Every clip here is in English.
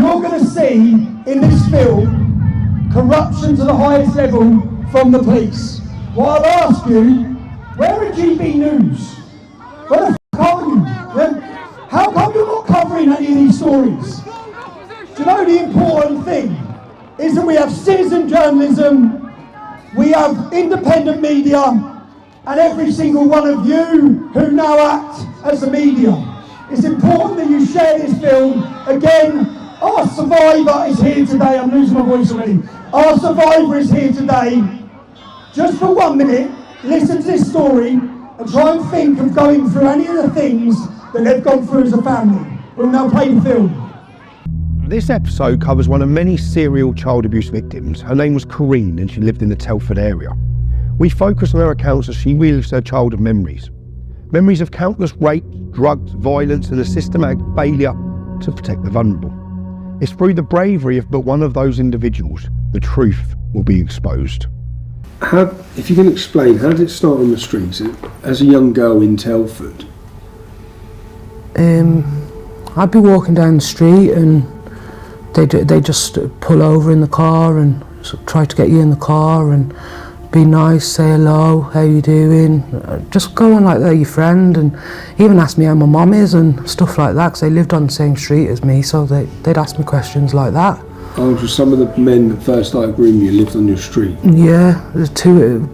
you're going to see in this film corruption to the highest level from the police. What I'll ask you, where are GB News? Where the f*** are you? How come you're not covering any of these stories? Do you know the important thing is that we have citizen journalism, we have independent media, and every single one of you who now act as the media. It's important that you share this film. Again, our survivor is here today. I'm losing my voice already. Our survivor is here today. Just for 1 minute, listen to this story and try and think of going through any of the things that they've gone through as a family. We'll now play the film. This episode covers one of many serial child abuse victims. Her name was Corinne and she lived in the Telford area. We focus on her accounts as she relives her childhood memories. Memories of countless rapes, drugs, violence and a systematic failure to protect the vulnerable. It's through the bravery of but one of those individuals the truth will be exposed. If you can explain, how did it start on the streets as a young girl in Telford? I'd be walking down the street and they just pull over in the car and try to get you in the car and be nice, say hello, how you doing, just go on like they're your friend, and even ask me how my mum is and stuff like that, because they lived on the same street as me, so they'd ask me questions like that. Oh, just some of the men that first started grooming you lived on your street? Yeah, there's two,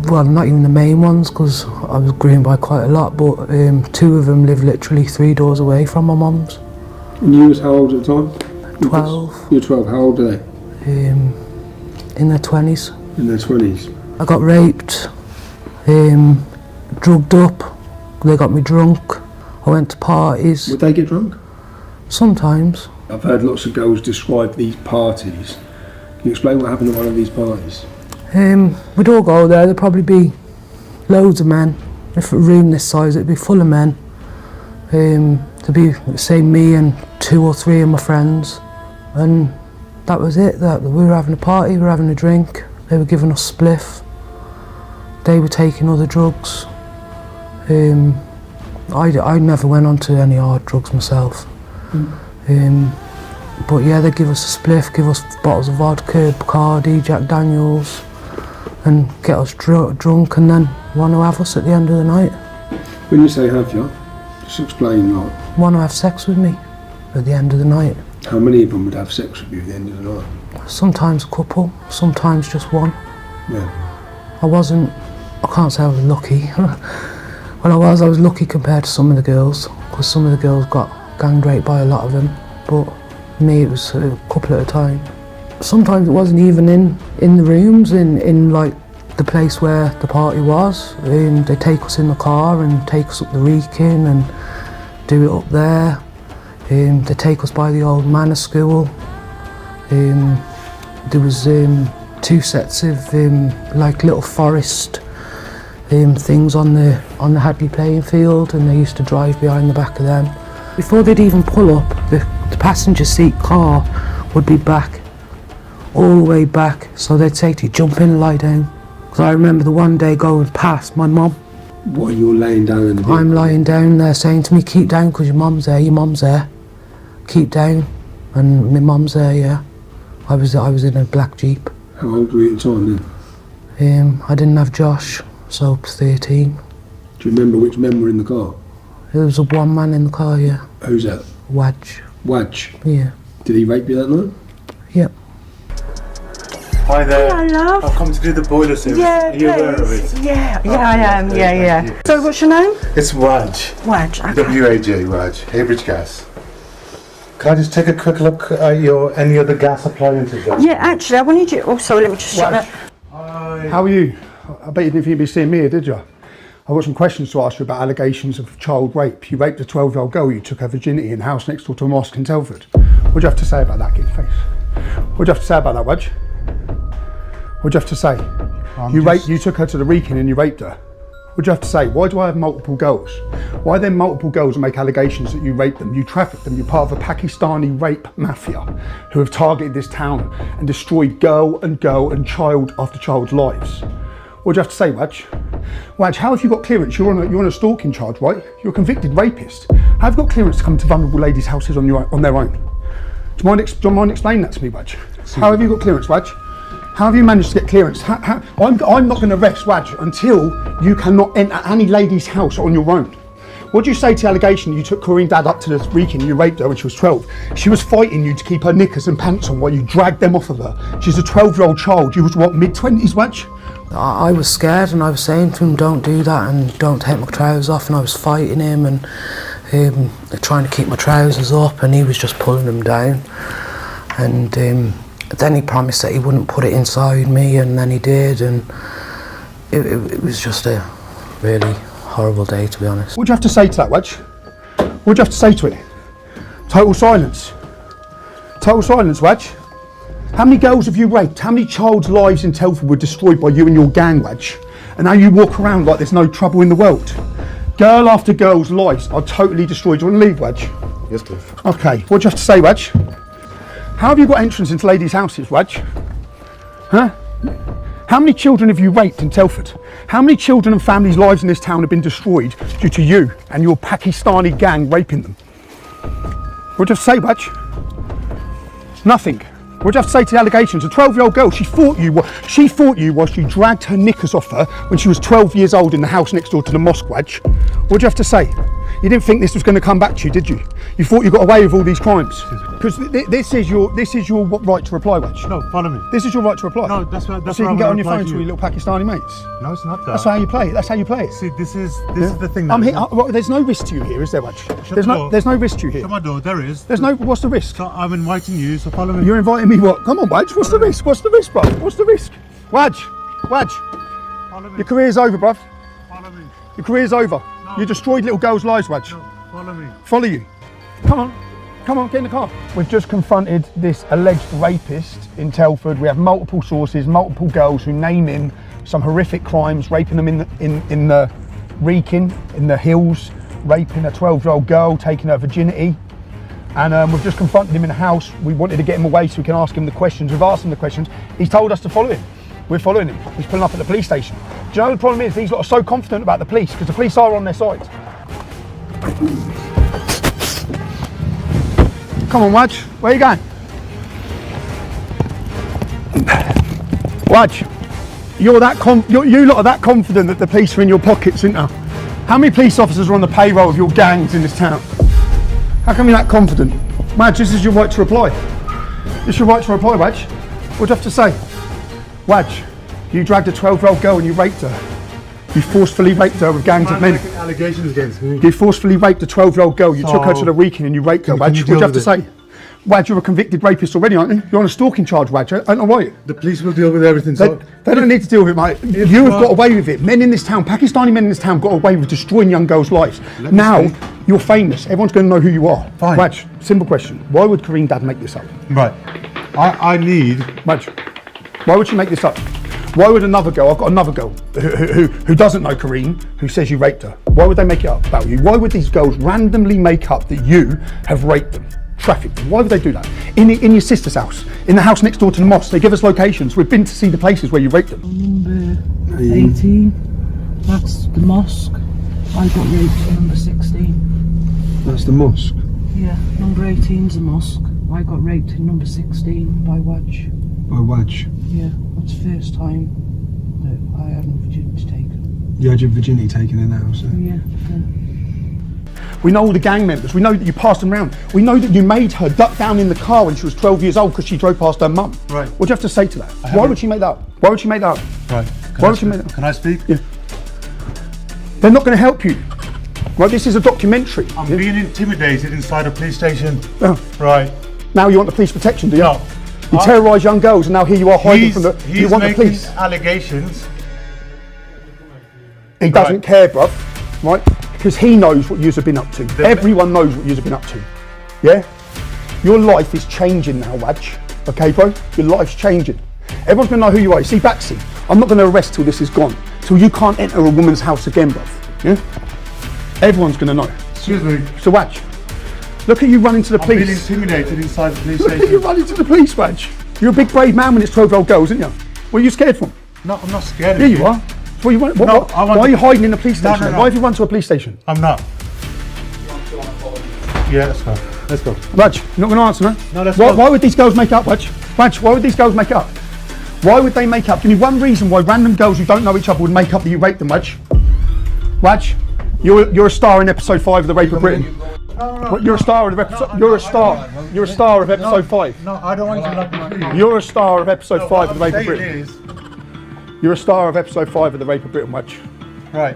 well not even the main ones because I was groomed by quite a lot, but two of them lived literally 3 doors away from my mum's. And you was how old at the time? 12. You're 12, how old are they? In their 20s. In their 20s? I got raped, drugged up, they got me drunk, I went to parties. Would they get drunk? Sometimes. I've heard lots of girls describe these parties. Can you explain what happened at one of these parties? We'd all go there, there'd probably be loads of men. If a room this size, it'd be full of men. There'd be, say, me and 2 or 3 of my friends. And that was it, that we were having a party, we were having a drink. They were giving us spliff. They were taking other drugs. I never went on to any hard drugs myself. But yeah, they'd give us a spliff, give us bottles of vodka, Bacardi, Jack Daniels, and get us drunk and then want to have us at the end of the night. When you say have you, just explain what? Want to have sex with me at the end of the night. How many of them would have sex with you at the end of the night? Sometimes a couple, sometimes just one. Yeah. I can't say I was lucky. Well, I was lucky compared to some of the girls, because some of the girls got gang raped by a lot of them, but me it was a couple at a time. Sometimes it wasn't even in the rooms, in like the place where the party was. They take us in the car and take us up the Wrekin and do it up there. They take us by the old manor school. There was 2 sets of like little forest things on the Hadley playing field, and they used to drive behind the back of them. Before they'd even pull up, the passenger seat car would be back, all the way back, so they'd say to you, jump in and lie down. Because I remember the one day going past my mum. What, you're laying down in the bed? I'm lying down there saying to me, keep down because your mum's there. Keep down. And my mum's there, yeah. I was in a black Jeep. How old were you at the time then? I didn't have Josh, so 13. Do you remember which men were in the car? There was one man in the car, yeah. Who's that? Wadge. Wadge? Yeah. Did he rape you that night? Yep. Hi there. Hello, love. I've come to do the boiler service. Yeah, Are you aware of it? Yeah, I am. Yeah. Thank you. So, what's your name? It's Wadge. Wadge. Okay. W-A-J, Wadge. Haybridge Gas. Can I just take a quick look at any other gas appliances? Yeah, actually, I wanted you. Oh, sorry, let me just shut that. Hi. How are you? I bet you didn't think you'd be seeing me here, did you? I've got some questions to ask you about allegations of child rape. You raped a 12-year-old girl, you took her virginity in the house next door to a mosque in Telford. What do you have to say about that, get your face? What do you have to say about that, Wedge? What do you have to say? You took her to the Wrekin and you raped her. What do you have to say? Why do I have multiple girls? Why are there multiple girls who make allegations that you raped them, you trafficked them, you're part of a Pakistani rape mafia who have targeted this town and destroyed girl and child after child's lives? What do you have to say, Wadge? Wadge, how have you got clearance? You're on a stalking charge, right? You're a convicted rapist. How have you got clearance to come to vulnerable ladies' houses on their own? Do you mind explaining that to me, Wadge? How have you got clearance, Wadge? How have you managed to get clearance? I'm not going to arrest Wadge until you cannot enter any lady's house on your own. What do you say to the allegation you took Corinne's dad up to the weekend and you raped her when she was 12? She was fighting you to keep her knickers and pants on while you dragged them off of her. She's a 12-year-old child. You was what, mid-20s, Wadge? I was scared and I was saying to him, don't do that and don't take my trousers off, and I was fighting him and trying to keep my trousers up, and he was just pulling them down. And then he promised that he wouldn't put it inside me, and then he did, and it was just a really horrible day, to be honest. What do you have to say to that, Wadge? What do you have to say to it? Total silence. Total silence, Wadge. How many girls have you raped? How many child's lives in Telford were destroyed by you and your gang, Wadge? And now you walk around like there's no trouble in the world. Girl after girl's lives are totally destroyed. Do you want to leave, Wadge? Yes, please. Okay, what do you have to say, Wadge? How have you got entrance into ladies' houses, Wadge? Huh? How many children have you raped in Telford? How many children and families' lives in this town have been destroyed due to you and your Pakistani gang raping them? What do you have to say, Wadge? Nothing. What do you have to say to the allegations? A 12-year-old girl, she fought you while she dragged her knickers off her when she was 12 years old in the house next door to the mosque, Wadge. What do you have to say? You didn't think this was going to come back to you, did you? You thought you got away with all these crimes. Because this is your right to reply, Wadge. No, follow me. This is your right to reply. No, that's what. So you can get on your phone to your little Pakistani mates. No, it's not that. That's how you play it. That's how you play it. See, this is the thing. I'm here. There's no risk to you here, is there, Wadge? There's no risk to you here. Shut my door. There is. There's no. What's the risk? So I'm inviting you. So follow me. You're inviting me what? Come on, Wadge. What's the risk? What's the risk, bro? What's the risk? Wadge. Follow me. Your career's over, bruv. Follow me. Your career's over. No. You destroyed little girls' lives, Wadge. No, follow me. Follow you. Come on, get in the car. We've just confronted this alleged rapist in Telford. We have multiple sources, multiple girls who name him some horrific crimes, raping them in the Wrekin, in the hills, raping a 12-year-old girl, taking her virginity. And we've just confronted him in a house. We wanted to get him away so we can ask him the questions. We've asked him the questions. He's told us to follow him. We're following him. He's pulling up at the police station. Do you know the problem is? These lot are so confident about the police because the police are on their side. Come on, Wadge. Where are you going? Wadge, you lot are that confident that the police are in your pockets, aren't you? How many police officers are on the payroll of your gangs in this town? How come you're that confident? Wadge, this is your right to reply. This is your right to reply, Wadge. What do you have to say? Wadge, you dragged a 12-year-old girl and you raped her. You forcefully raped her with gangs of men. Allegations against me. You forcefully raped a 12-year-old girl. You took her to the Wrekin and you raped her, Wadge. What do you have to say? Wadge, you're a convicted rapist already, aren't you? You're on a stalking charge, Wadge. I don't know why. The police will deal with everything. They don't need to deal with it, mate. You have got away with it. Men in this town, Pakistani men in this town got away with destroying young girls' lives. Now, you're famous. Everyone's going to know who you are. Fine. Wadge, simple question. Why would Corinne's dad make this up? Right. I need... Wadge, why would she make this up? Why would another girl, I've got another girl who doesn't know Corinne, who says you raped her. Why would they make it up about you? Why would these girls randomly make up that you have raped them, trafficked them? Why would they do that? In your sister's house, in the house next door to the mosque, they give us locations. We've been to see the places where you raped them. Number 18, that's the mosque. I got raped in number 16. That's the mosque. Yeah, number 18's the mosque. I got raped in number 16 by Wadge. By Wadge. Yeah, that's the first time that I had my virginity taken. You had your virginity taken in the house? Yeah. We know all the gang members. We know that you passed them around. We know that you made her duck down in the car when she was 12 years old because she drove past her mum. Right. What do you have to say to that? Why would she make that up? Why would she make that up? Right. Why would she make that up? Can I speak? Yeah. They're not going to help you. Right, this is a documentary. I'm being intimidated inside a police station. Oh. Right. Now you want the police protection, do you? No. You terrorise young girls and now here you are hiding from the... He's You want the making police. allegations. He doesn't care, bruv. Right? Because he knows what yous have been up to. Everyone knows what yous have been up to. Yeah? Your life is changing now, Wadge. Okay, bro? Your life's changing. Everyone's going to know who you are. You see, Baxi, I'm not going to arrest till this is gone. Till you can't enter a woman's house again, bruv. Yeah? Everyone's going to know. Excuse me. So, Wadge, look at you running to the I'm police. being intimidated inside the police Look at you station. running to the police, Wadge. You're a big brave man when it's 12-year-old girls, aren't you? What are you scared from? No, I'm not scared Yeah, of you are. So you want, No, why are you hiding in the police station? No. Why have you run to a police station? I'm not. Yeah, that's fine. Let's go. Raj, you're not going to answer, no? No, let's why, go. why would these girls make up, Raj? Raj, why would these girls make up? Why would they make up? Give me one reason why random girls who don't know each other would make up that you raped them, Raj. Raj, you're a star in episode 5 of the Rape of Britain. You're a star of the episode. You're a star. You're a star of episode 5. No, I don't want you to lock me. You're a star of episode 5 of the Rape of Britain. You're a star of episode 5 of the Rape of Britain, Raj. Right.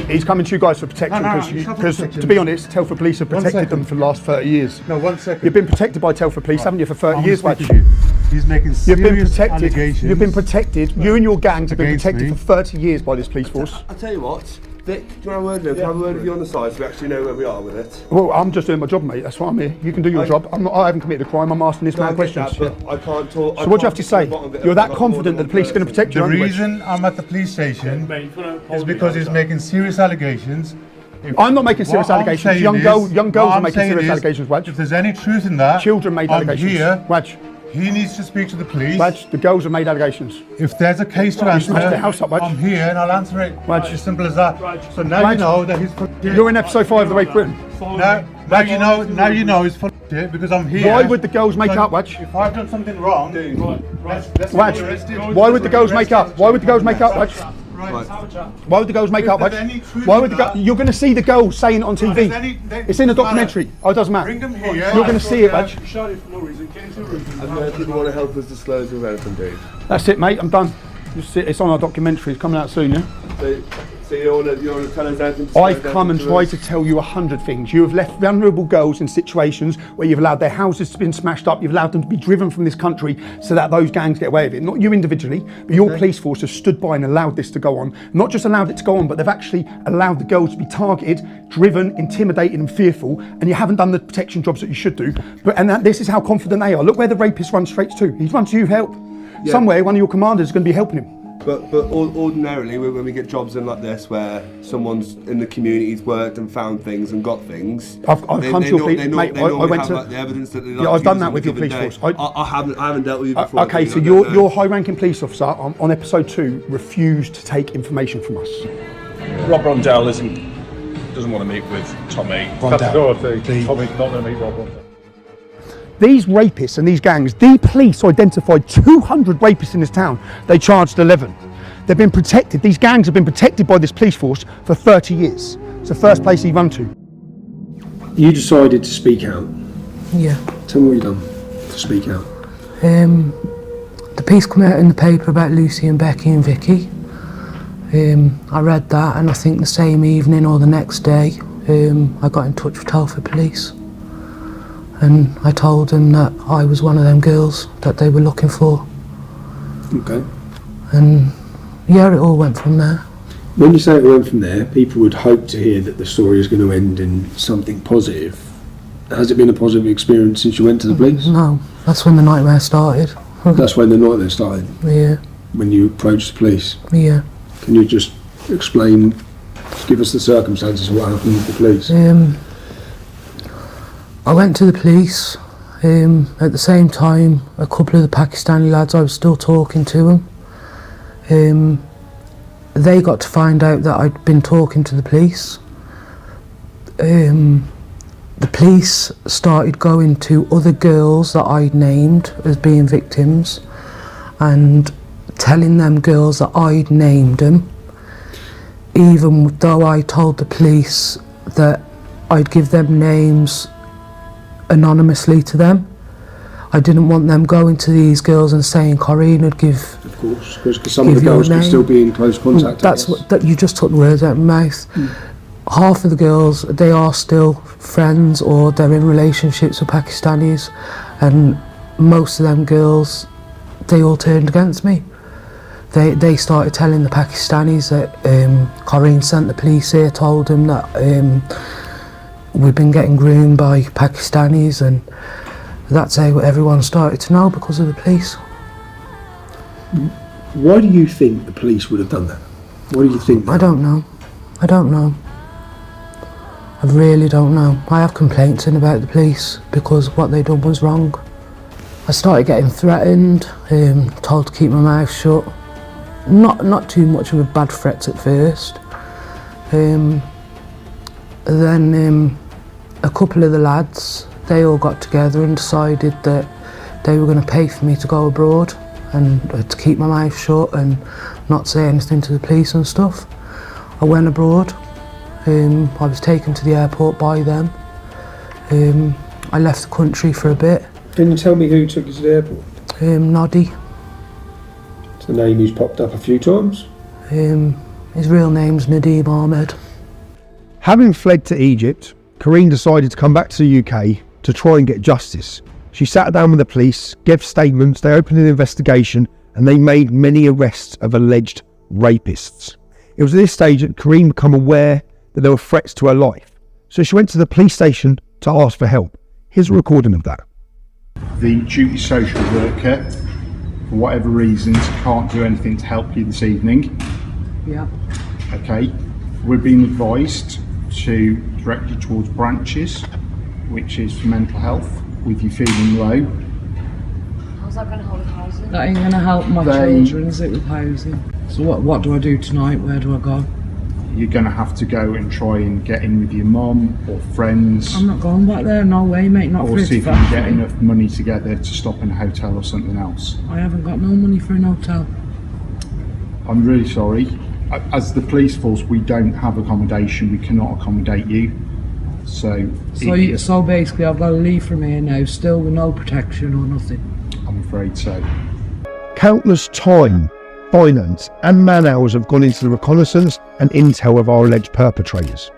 He's coming to you guys for protection because, to be honest, Telford Police have protected them for the last 30 years. No, 1 second. You've been protected by Telford Police, haven't you, for 30 years, Raj? He's making serious allegations. You've been protected. You and your gangs have been Against protected me. for 30 years by this police force. I'll tell you what, Vic, do you want a word with him? Can I have a word with you on the side so we actually know where we are with it? Well, I'm just doing my job, mate. That's why I'm here. You can do your job. I haven't committed a crime. I'm asking this man questions. But I can't talk. So what do you have to say? You're that confident that the police are going to protect you, The aren't you, Raj? reason I'm at the police station is because he's making serious allegations. I'm not making serious allegations. Young girls are making serious allegations, Raj. If there's any truth in that, Children made I'm allegations. here. Raj, He needs to speak to the police. Raj, the girls have made allegations. If there's a case to answer, smashed the house up, Raj. I'm here and I'll answer it. Raj. As simple as that. So now Raj. you know that he's full of shit. You're in episode 5 of the Rape of Britain. Now you know he's full of shit because I'm here. Why would the girls make So up, Raj? If I've done something wrong, let's Raj, get arrested. why would the girls make up? Why would the girls make up, Raj? Right. Why would the girls make up, there's Raj? any truth Why in would the that- you're going to see the girls saying it on TV. there's any- It's in a doesn't documentary. matter. Oh, it doesn't matter. Bring them here. You're going to see it, Raj. And then people want to help us disclose with anything, Dave. That's it, mate. I'm done. It's on our documentary. It's coming out soon, yeah? So you want to tell us anything? I've come and tried to tell you 100 things. You have left vulnerable girls in situations where you've allowed their houses to be smashed up, you've allowed them to be driven from this country so that those gangs get away with it. Not you individually, but your police force has stood by and allowed this to go on. Not just allowed it to go on, but they've actually allowed the girls to be targeted, driven, intimidated and fearful, and you haven't done the protection jobs that you should do. This is how confident they are. Look where the rapist runs straight to. He's run to you for help. Yeah. Somewhere, one of your commanders is going to be helping him. But ordinarily, when we get jobs in like this, where someone's in the community's worked and found things and got things, I've come to your police, mate. I went have, to. like, the evidence that they like Yeah, I've to done use that on with a your given police day. force. I haven't dealt with you before. Okay, so your high-ranking police officer on episode 2 refused to take information from us. Rob Rondell doesn't want to meet with Tommy. Tommy's not going to meet Rob Rondell. These rapists and these gangs, the police identified 200 rapists in this town. They charged 11. They've been protected. These gangs have been protected by this police force for 30 years. It's the first place he run to. You decided to speak out. Yeah. Tell me what you've done to speak out. The piece come out in the paper about Lucy and Becky and Vicky. I read that, and I think the same evening or the next day, I got in touch with Telford Police. And I told them that I was one of them girls that they were looking for. Okay. And yeah, it all went from there. When you say it went from there, people would hope to hear that the story is going to end in something positive. Has it been a positive experience since you went to the police? No, that's when the nightmare started. That's when the nightmare started, Yeah, when you approached the police. yeah. Can you just explain, give us the circumstances of what happened with the police? I went to the police. At the same time, a couple of the Pakistani lads, I was still talking to them. They got to find out that I'd been talking to the police. The police started going to other girls that I'd named as being victims and telling them girls that I'd named them, even though I told the police that I'd give them names anonymously to them. I didn't want them going to these girls and saying Corinne would give. Of course, because some of the Give your girls could name. still be in close contact. I That's guess. what that you just took the words out of my mouth. Half of the girls, they are still friends or they're in relationships with Pakistanis, and most of them girls, they all turned against me. They started telling the Pakistanis that Corinne sent the police here, told them that we've been getting groomed by Pakistanis, and that's how everyone started to know because of the police. Why do you think the police would have done that? What do you think? I don't know. I don't know. I really don't know. I have complaints in about the police because what they done was wrong. I started getting threatened, told to keep my mouth shut. Not too much of a bad threats at first. Then a couple of the lads, they all got together and decided that they were going to pay for me to go abroad and to keep my mouth shut and not say anything to the police and stuff. I went abroad. I was taken to the airport by them. I left the country for a bit. Can you tell me who took you to the airport? Noddy. It's the name who's popped up a few times. His real name's Nadeem Ahmed. Having fled to Egypt, Corinne decided to come back to the UK to try and get justice. She sat down with the police, gave statements, they opened an investigation, and they made many arrests of alleged rapists. It was at this stage that Corinne became aware that there were threats to her life. So she went to the police station to ask for help. Here's a recording of that. The duty social worker, for whatever reasons, can't do anything to help you this evening. Yeah. Okay. We're being advised to direct you towards branches, which is for mental health, with you feeling low. How's that going to help with housing? That ain't going to help my children, is it, with housing? So what do I do tonight? Where do I go? You're going to have to go and try and get in with your mum or friends. I'm not going back there, no way, mate, not for Or it see if to you can affect get me. enough money together to stop in a hotel or something else. I haven't got no money for an hotel. I'm really sorry. As the police force, we don't have accommodation. We cannot accommodate you. So basically I've got to leave from here now, still with no protection or nothing. I'm afraid so. Countless time, finance and man hours have gone into the reconnaissance and intel of our alleged perpetrators.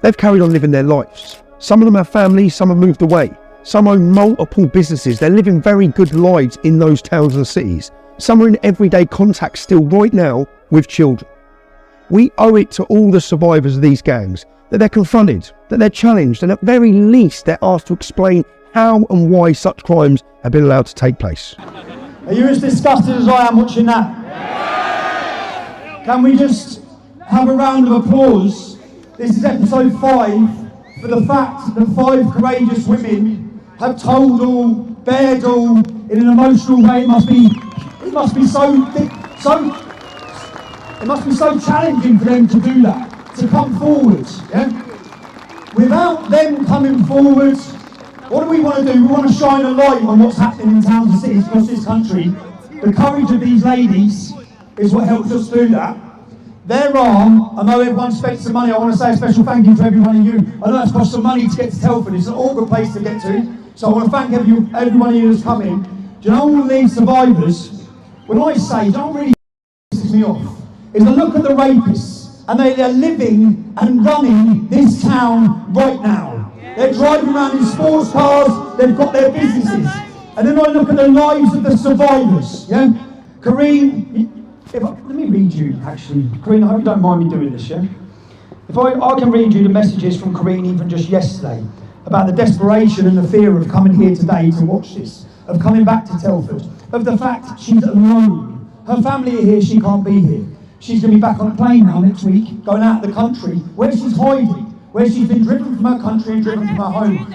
They've carried on living their lives. Some of them have families, some have moved away. Some own multiple businesses. They're living very good lives in those towns and cities. Some are in everyday contact still right now with children. We owe it to all the survivors of these gangs that they're confronted, that they're challenged, and at very least they're asked to explain how and why such crimes have been allowed to take place. Are you as disgusted as I am watching that? Can we just have a round of applause? This is episode 5 for the fact that 5 courageous women have told all, bared all in an emotional way. It must be so challenging for them to do that, to come forward. Yeah? Without them coming forward, what do we want to do? We want to shine a light on what's happening in towns and cities across this country. The courage of these ladies is what helps us do that. There are, I know everyone spent some money, I want to say a special thank you to every one of you. I know it's cost some money to get to Telford, it's an awkward place to get to, so I want to thank everyone of you who's come in. Do you know all these survivors, when I say, don't really piss me off, is I look at the rapists, and they are living and running this town right now. They're driving around in sports cars, they've got their businesses. And then I look at the lives of the survivors, yeah? Corinne, let me read you, actually. Corinne, I hope you don't mind me doing this, yeah? If I can read you the messages from Corinne even just yesterday about the desperation and the fear of coming here today to watch this, of coming back to Telford, of the fact she's alone. Her family are here, she can't be here. She's going to be back on a plane now next week, going out of the country, where she's hiding, where she's been driven from her country and driven from her home.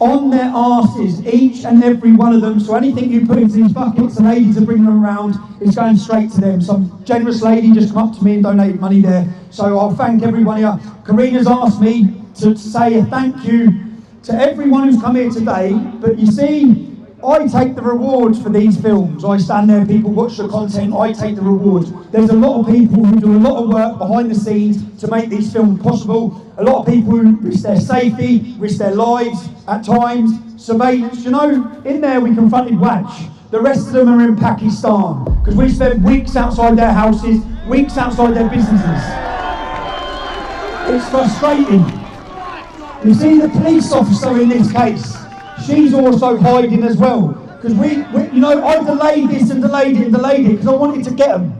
On their arses, each and every one of them, so anything you put into these buckets, the ladies are bringing them around, is going straight to them. Some generous lady just come up to me and donated money there, so I'll thank every one of you. Corinne has asked me to say a thank you to everyone who's come here today, but you see, I take the rewards for these films. I stand there, people watch the content, I take the rewards. There's a lot of people who do a lot of work behind the scenes to make these films possible. A lot of people who risk their safety, risk their lives at times, surveillance. You know, in there we confronted Waj. The rest of them are in Pakistan, because we spent weeks outside their houses, weeks outside their businesses. It's frustrating. You see, the police officer in this case, she's also hiding as well, because you know, I delayed this and delayed it and delayed it because I wanted to get them.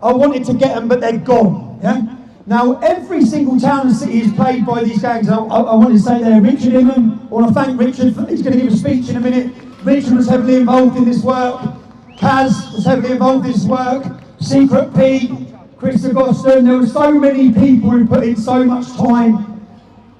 I wanted to get them, but they're gone. Yeah. Now, every single town and city is plagued by these gangs. I want to say there, Richard Ingham. I want to thank Richard. He's going to give a speech in a minute. Richard was heavily involved in this work. Kaz was heavily involved in this work. Secret Pete, Chris Agoston. There were so many people who put in so much time.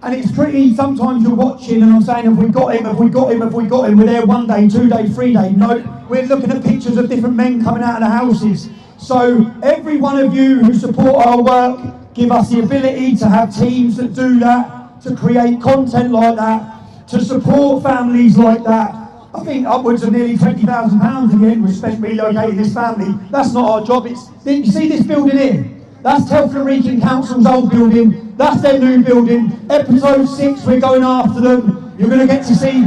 And it's pretty, sometimes you're watching and I'm saying, have we got him, have we got him, have we got him? We're there 1 day, 2 day, 3 day. No, we're looking at pictures of different men coming out of the houses. So every one of you who support our work, give us the ability to have teams that do that. to create content like that, to support families like that. I think upwards of nearly £20,000 again was spent relocating this family. That's not our job. You see this building here? That's Telford and Wrekin Council's old building. That's their new building. Episode 6, we're going after them. You're going to get to see.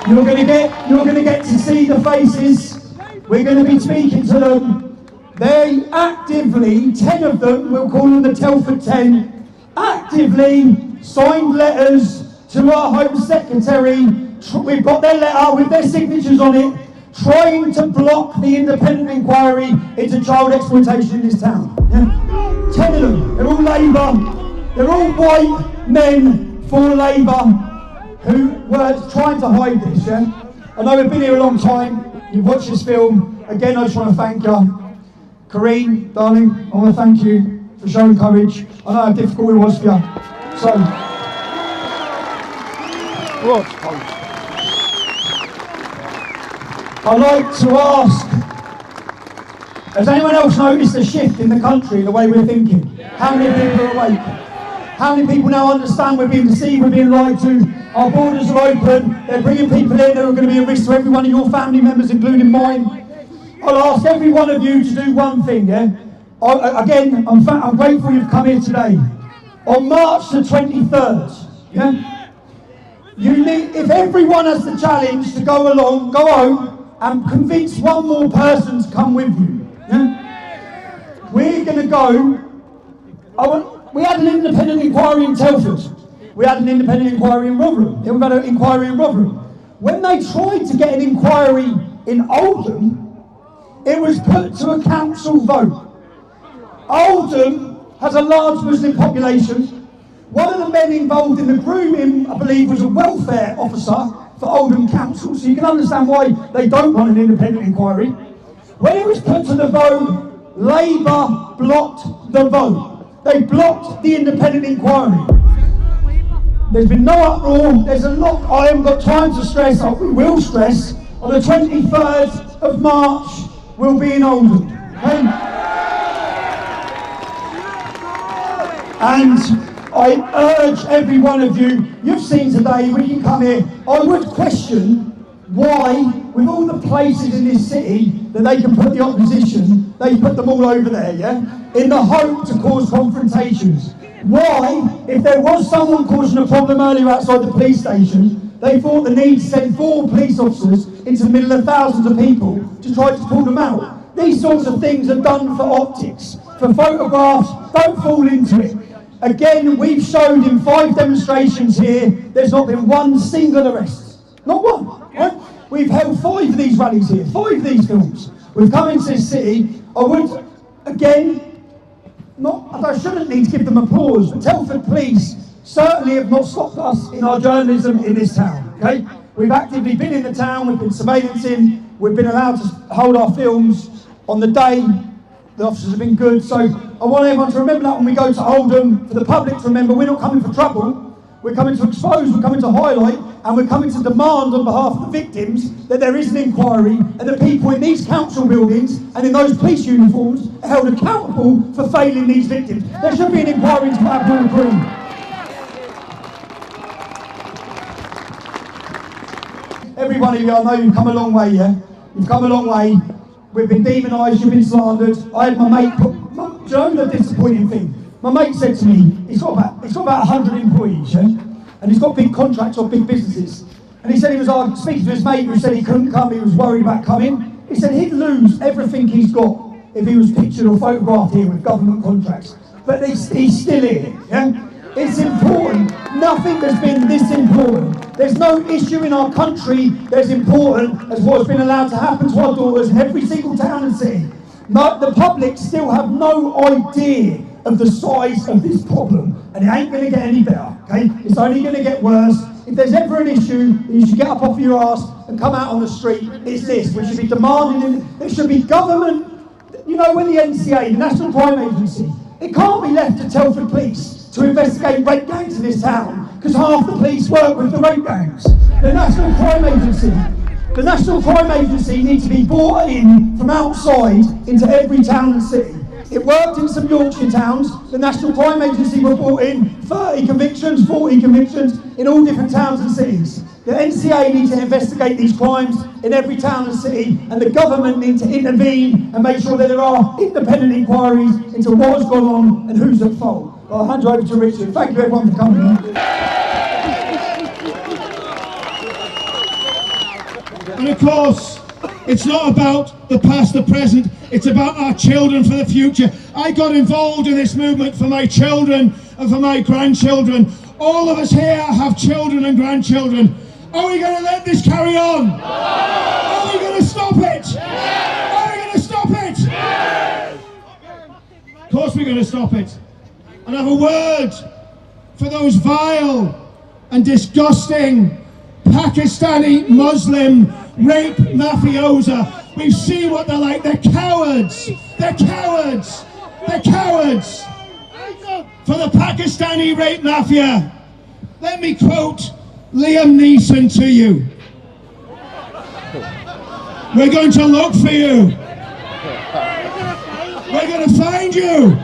You're going to get to see the faces. We're going to be speaking to them. They actively, 10 of them, we'll call them the Telford 10, actively signed letters to our Home Secretary. We've got their letter with their signatures on it, trying to block the independent inquiry into child exploitation in this town. Yeah? 10 of them. They're all Labour. They're all white men for Labour who were trying to hide this. Yeah? I know we've been here a long time. You've watched this film. Again, I just want to thank you. Corrine, darling, I want to thank you for showing courage. I know how difficult it was for you. So, I'd like to ask, has anyone else noticed a shift in the country, the way we're thinking? How many people are awake? How many people now understand we're being deceived, we're being lied to? Our borders are open, they're bringing people in who are going to be a risk to every one of your family members, including mine. I'll ask every one of you to do one thing, yeah? Again, I'm grateful you've come here today. On March the 23rd, yeah? If everyone has the challenge to go along, go home, and convince one more person to come with you, yeah? We're going to go. We had an independent inquiry in Telford. We had an independent inquiry in Rotherham. Then we've had an inquiry in Rotherham. When they tried to get an inquiry in Oldham, it was put to a council vote. Oldham has a large Muslim population. One of the men involved in the grooming, I believe, was a welfare officer for Oldham Council, so you can understand why they don't want an independent inquiry. When it was put to the vote, Labour blocked the vote. They blocked the independent inquiry. There's been no uproar. There's a lot I haven't got time to stress. We will stress. On the 23rd of March, we'll be in Oldham. Okay? And I urge every one of you, you've seen today, when you come here, I would question why, with all the places in this city that they can put the opposition, they put them all over there, yeah? In the hope to cause confrontations. Why, if there was someone causing a problem earlier outside the police station, they thought the need to send 4 police officers into the middle of thousands of people to try to pull them out. These sorts of things are done for optics, for photographs. Don't fall into it. Again, we've showed in 5 demonstrations here, there's not been one single arrest. Not one. Right? We've held 5 of these rallies here, 5 of these films. We've come into this city. I would, again, I shouldn't need to give them applause, but Telford Police certainly have not stopped us in our journalism in this town. Okay? We've actively been in the town, we've been surveillancing, we've been allowed to hold our films on the day. The officers have been good, so I want everyone to remember that when we go to Oldham, for the public to remember we're not coming for trouble, we're coming to expose, we're coming to highlight, and we're coming to demand on behalf of the victims that there is an inquiry and that people in these council buildings and in those police uniforms are held accountable for failing these victims. There should be an inquiry into Abdul Green. Every one of you, I know you've come a long way, yeah? You've come a long way. We've been demonised, you've been slandered. I had my mate do you know the disappointing thing? My mate said to me, he's got about 100 employees, yeah? And he's got big contracts on big businesses. And he said he was speaking to his mate who said he couldn't come, he was worried about coming. He said he'd lose everything he's got if he was pictured or photographed here with government contracts. But he's still here, yeah? It's important. Nothing has been this important. There's no issue in our country that's important as what's been allowed to happen to our daughters in every single town and city. The public still have no idea of the size of this problem, and it ain't going to get any better, okay? It's only going to get worse. If there's ever an issue, you should get up off your ass and come out on the street. It's this. We should be demanding, there should be government, you know, when the NCA, the National Crime Agency, it can't be left to Telford Police to investigate rape gangs in this town, because half the police work with the rape gangs. The National Crime Agency needs to be brought in from outside into every town and city. It worked in some Yorkshire towns. The National Crime Agency were brought in, 30 convictions, 40 convictions in all different towns and cities. The NCA need to investigate these crimes in every town and city, and the government need to intervene and make sure that there are independent inquiries into what has gone on and who's at fault. I'll hand you over to Richard. Thank you everyone for coming. And of course, it's not about the past, the present, it's about our children for the future. I got involved in this movement for my children and for my grandchildren. All of us here have children and grandchildren. Are we going to let this carry on? No! Are we going to stop it? Yes! Are we going to stop it? Yes! Of course we're going to stop it. And I have a word for those vile and disgusting Pakistani Muslim rape mafiosa. We've seen what they're like. They're cowards. They're cowards. They're cowards. For the Pakistani rape mafia, let me quote Liam Neeson to you. We're going to look for you. We're going to find you.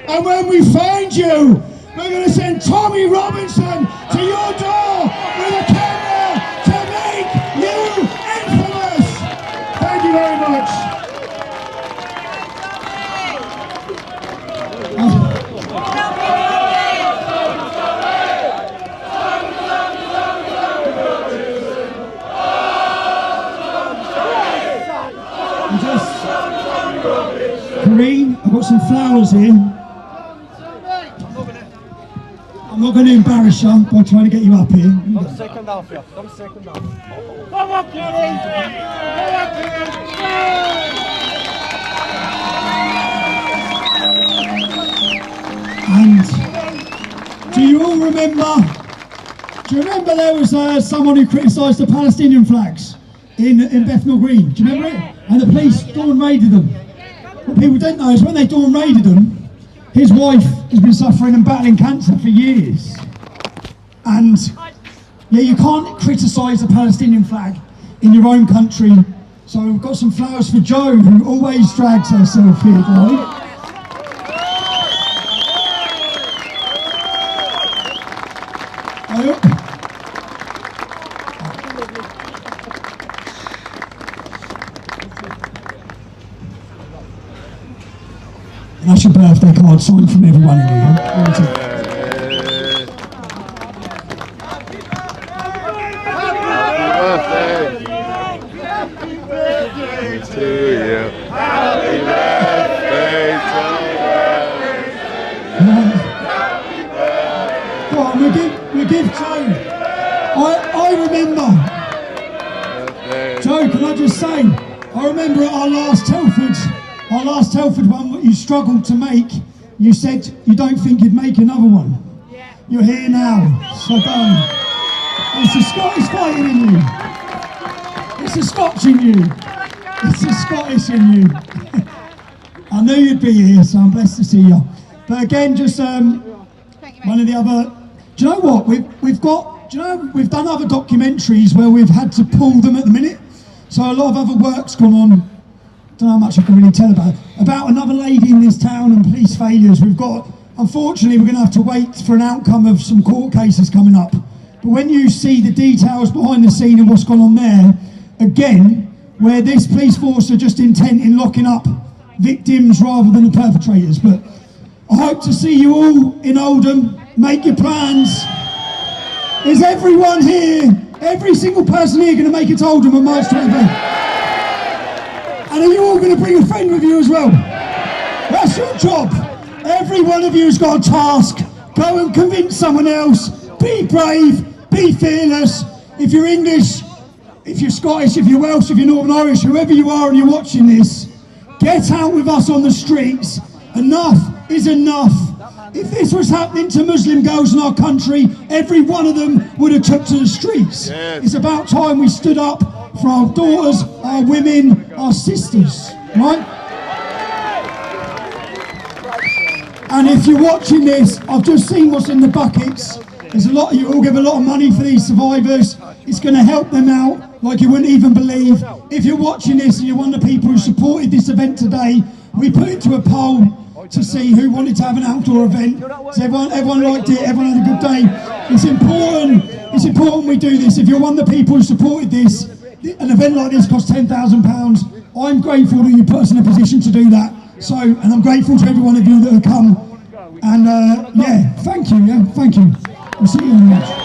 And when we find you, we're going to send Tommy Robinson to your door with a camera to make you infamous. Thank you very much. Kareen, I've got some flowers here. I'm not going to embarrass you by trying to get you up here. Second half, yeah. Second half. Come on, Kareen! And do you all remember? Do you remember there was someone who criticised the Palestinian flags in Bethnal Green? Do you remember it? And the police dawn raided them. What people don't know is when they dawn raided them, his wife has been suffering and battling cancer for years. And yeah, you can't criticise the Palestinian flag in your own country. So we've got some flowers for Jo, who always drags herself here, darling. And that's your birthday card signed from everyone in here. Happy birthday to you. Happy birthday to you. Go on, we'll give Jo. I remember. Jo, can I just say, I remember at our last Telford one, what you struggled to make, you said you don't think you'd make another one. You're here now, so done. It's the Scottish fighting in you. It's the Scotch in you. It's the Scottish in you. I knew you'd be here, so I'm blessed to see you. But again, just one of the other. Do you know what we've got? Do you know we've done other documentaries where we've had to pull them at the minute. So a lot of other work's gone on. Don't know how much I can really tell about another lady in this town and police failures. Unfortunately, we're going to have to wait for an outcome of some court cases coming up. But when you see the details behind the scene and what's gone on there, again, where this police force are just intent in locking up victims rather than the perpetrators. But I hope to see you all in Oldham. Make your plans. Is everyone here, every single person here, going to make it to Oldham on March 25th? And are you all going to bring a friend with you as well? That's your job. Every one of you has got a task. Go and convince someone else. Be brave. Be fearless. If you're English, if you're Scottish, if you're Welsh, if you're Northern Irish, whoever you are and you're watching this, get out with us on the streets. Enough is enough. If this was happening to Muslim girls in our country, every one of them would have took to the streets. Yes. It's about time we stood up for our daughters, our women, our sisters, right? And if you're watching this, I've just seen what's in the buckets. There's a lot of you all give a lot of money for these survivors. It's going to help them out like you wouldn't even believe. If you're watching this and you're one of the people who supported this event today, We put it to a poll to see who wanted to have an outdoor event. So everyone liked it, everyone had a good day. It's important we do this. If you're one of the people who supported this, an event like this costs £10,000. I'm grateful that you put us in a position to do that. So, and I'm grateful to every one of you that have come. And yeah, thank you, thank you. I'll see you in the match.